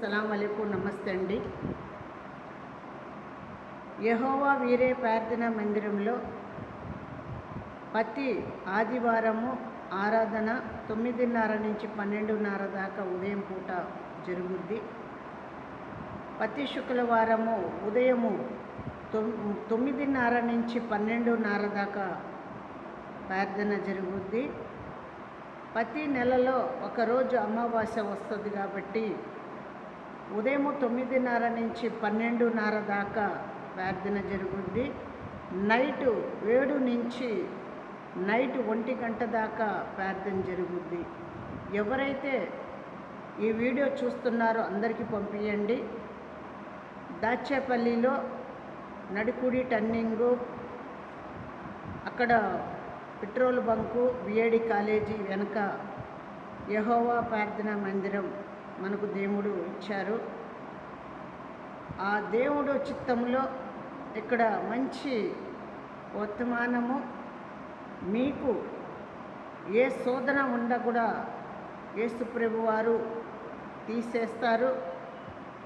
సలాం అలైకుం, నమస్తే అండి. యెహోవా వీరే ప్రార్థనా మందిరంలో ప్రతి ఆదివారము ఆరాధన 9:30 నుంచి 12:30 దాకా ఉదయం పూట జరుగుద్ది. ప్రతి శుక్రవారము ఉదయము 9:30 నుంచి 12:30 దాకా ప్రార్థన జరుగుద్ది. ప్రతి నెలలో ఒకరోజు అమావాస్య వస్తుంది కాబట్టి ఉదయం 9:30 నుంచి 12:30 దాకా ప్రార్థన జరుగుద్ది. నైటు 7 నుంచి నైట్ 1 గంట దాకా ప్రార్థన జరుగుద్ది. ఎవరైతే ఈ వీడియో చూస్తున్నారో అందరికీ పంపించండి. దాచేపల్లిలో నడుకుడి టర్నింగు, అక్కడ పెట్రోల్ బంకు, బిఏడి కాలేజీ వెనక యెహోవా ప్రార్థనా మందిరం మనకు దేవుడు ఇచ్చారు. ఆ దేవుడు చిత్తంలో ఇక్కడ మంచి వర్తమానము, మీకు ఏ శోధన ఉండ కూడా యేసు ప్రభు వారు తీసేస్తారు.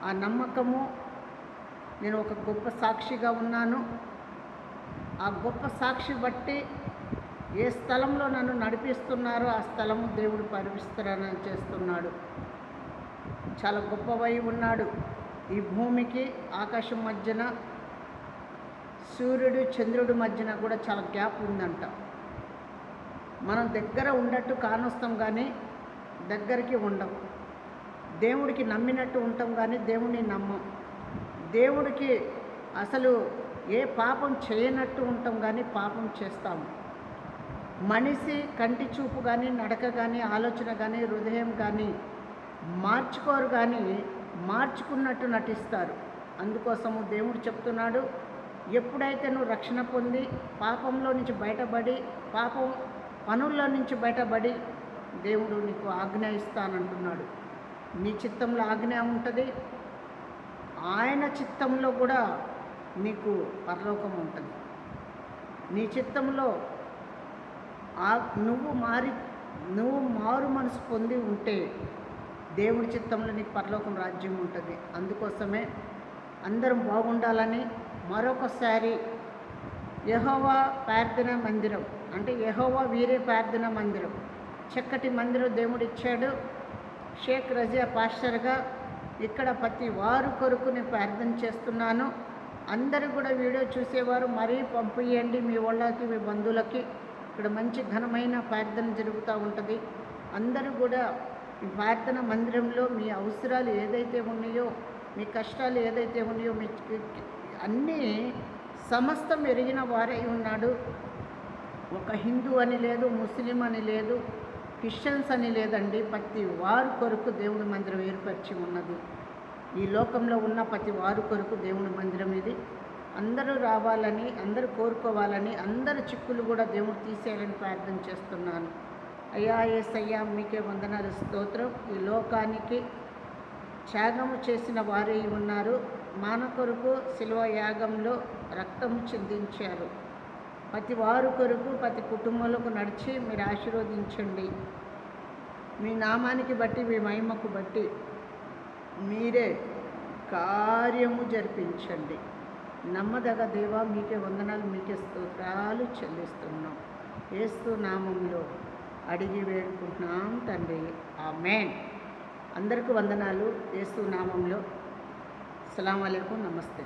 ఆ నమ్మకము, నేను ఒక గొప్ప సాక్షిగా ఉన్నాను. ఆ గొప్ప సాక్షి బట్టి ఏ స్థలంలో నన్ను నడిపిస్తున్నారో ఆ స్థలము దేవుడు పరివిస్తరణ చేస్తున్నాడు. చాలా గొప్పవై ఉన్నాడు. ఈ భూమికి ఆకాశం మధ్యన, సూర్యుడు చంద్రుడి మధ్యన కూడా చాలా గ్యాప్ ఉందంట. మనం దగ్గర ఉండట్టు కానొస్తాం కానీ దగ్గరికి ఉండం. దేవుడికి నమ్మినట్టు ఉంటాం కానీ దేవుడిని నమ్మం. దేవుడికి అసలు ఏ పాపం చేయనట్టు ఉంటాం కానీ పాపం చేస్తాము. మనిషి కంటి చూపు కానీ, నడక కానీ, ఆలోచన కానీ, హృదయం కానీ మార్చుకోరు కానీ మార్చుకున్నట్టు నటిస్తారు. అందుకోసము దేవుడు చెప్తున్నాడు, ఎప్పుడైతే నువ్వు రక్షణ పొంది పాపంలో నుంచి బయటపడి, పాపం పనుల్లో నుంచి బయటపడి దేవుడు నీకు ఆజ్ఞ ఇస్తానంటున్నాడు. నీ చిత్తంలో ఆజ్ఞ ఉంటుంది, ఆయన చిత్తంలో కూడా నీకు పరలోకం ఉంటుంది. నీ చిత్తంలో నువ్వు మారు మనసు పొంది ఉంటే దేవుడి చిత్తంలో నీకు పరలోకం రాజ్యం ఉంటుంది. అందుకోసమే అందరం బాగుండాలని మరొకసారి యెహోవా ప్రార్థనా మందిరం, అంటే యెహోవా వీరే ప్రార్థనా మందిరం, చక్కటి మందిరం దేవుడు ఇచ్చాడు. షేక్ రజియా పాస్టర్గా ఇక్కడ ప్రతి వారు కొరకు నేను ప్రార్థన చేస్తున్నాను. అందరూ కూడా వీడియో చూసేవారు మరీ పంపించండి మీ వాళ్ళకి, మీ బంధువులకి. ఇక్కడ మంచి ఘనమైన ప్రార్థన జరుగుతూ ఉంటుంది. అందరూ కూడా ఈ ప్రార్థన మందిరంలో మీ అవసరాలు ఏదైతే ఉన్నాయో, మీ కష్టాలు ఏదైతే ఉన్నాయో, మీ అన్నీ సమస్తం ఎరిగిన వారై ఉన్నాడు. ఒక హిందూ అని లేదు, ముస్లిం అని లేదు, క్రిస్టియన్స్ అని లేదండి. ప్రతి వారు కొరకు దేవుని మందిరం ఏర్పరిచి ఉన్నది. ఈ లోకంలో ఉన్న ప్రతి వారు కొరకు దేవుని మందిరం ఇది. అందరూ రావాలని, అందరూ కోరుకోవాలని, అందరు చిక్కులు కూడా దేవుడు తీసేయాలని ప్రార్థన చేస్తున్నాను. అయ్యా యేసయ్యా, మీకే వందనాలు, స్తోత్రం. ఈ లోకానికి త్యాగము చేసిన వారే ఉన్నారు. మాన కొరకు శిలువ యాగంలో రక్తము చిందించారు. ప్రతి వారు కొరకు, ప్రతి కుటుంబాలకు నడిచి మీరు ఆశీర్వదించండి. మీ నామానికి బట్టి, మీ మహిమకు బట్టి మీరే కార్యము జరిపించండి. నమ్మదగ దేవా, మీకే వందనాలు, మీకే స్తోత్రాలు చెల్లిస్తున్నాం. యేసు నామంలో అడిగి వేడుకుంటున్నాం తండ్రి, ఆమేన్. అందరికీ వందనాలు. యేసు నామంలో. సలాం అలైకుం, నమస్తే.